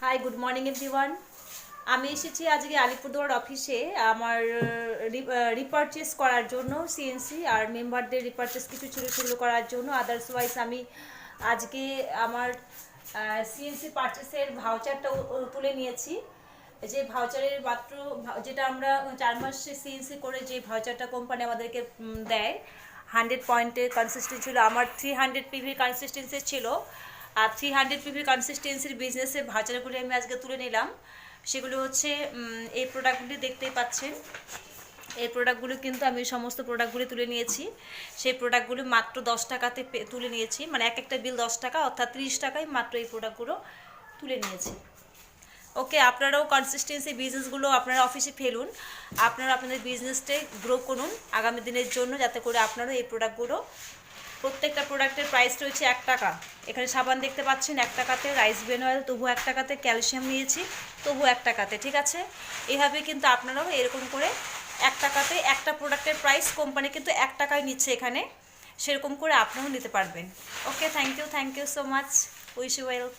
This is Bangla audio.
High, good morning everyone. আমি এসেছি আজকে আলিপুরদুয়ার অফিসে আমার রিপারচেস করার জন্য সিএনসি আর মেম্বারদের রিপারচেস কিছু ছিল সেগুলো করার জন্য। আদার্সওয়াইজ আমি আজকে আমার সিএনসি পারচেসের ভাউচারটা তুলে নিয়েছি। যে ভাউচারের মাত্র যেটা আমরা 4 মাসে সিএনসি করে যে ভাউচারটা কোম্পানি আমাদেরকে দেয় 100 পয়েন্টের কনসিস্টেন্সি ছিল, আমার 300 পিভি কনসিস্টেন্সি ছিল। আর 300 পিভি কনসিস্টেন্সির বিজনেসের ভাউচারগুলি আমি আজকে তুলে নিলাম। সেগুলো হচ্ছে এই প্রোডাক্টগুলি দেখতেই পাচ্ছেন। এই প্রোডাক্টগুলো কিন্তু আমি সমস্ত প্রোডাক্টগুলি তুলে নিয়েছি। সেই প্রোডাক্টগুলো মাত্র 10 টাকাতে তুলে নিয়েছি, মানে এক একটা বিল 10 টাকা, অর্থাৎ 30 টাকায় মাত্র এই প্রোডাক্টগুলো তুলে নিয়েছি। ওকে, আপনারাও কনসিস্টেন্সি বিজনেসগুলো আপনারা অফিসে ফেলুন, আপনারা আপনাদের বিজনেসটাই গ্রো করুন আগামী দিনের জন্য, যাতে করে আপনারাও এই প্রোডাক্টগুলো, প্রত্যেকটা প্রোডাক্টের প্রাইস রয়েছে 1 টাকা। এখানে সাবান দেখতে পাচ্ছেন 1 টাকাতে, রাইস ব্রেন অয়েল তবু 1 টাকাতে, ক্যালসিয়াম নিয়েছি তবু 1 টাকাতে, ঠিক আছে। এইভাবে কিন্তু আপনারাও এরকম করে 1 টাকাতে একটা প্রোডাক্টের প্রাইস কোম্পানি কিন্তু 1 টাকায় নিচ্ছে এখানে, সেরকম করে আপনারাও নিতে পারবেন। Okay, thank you so much, wish you wealth.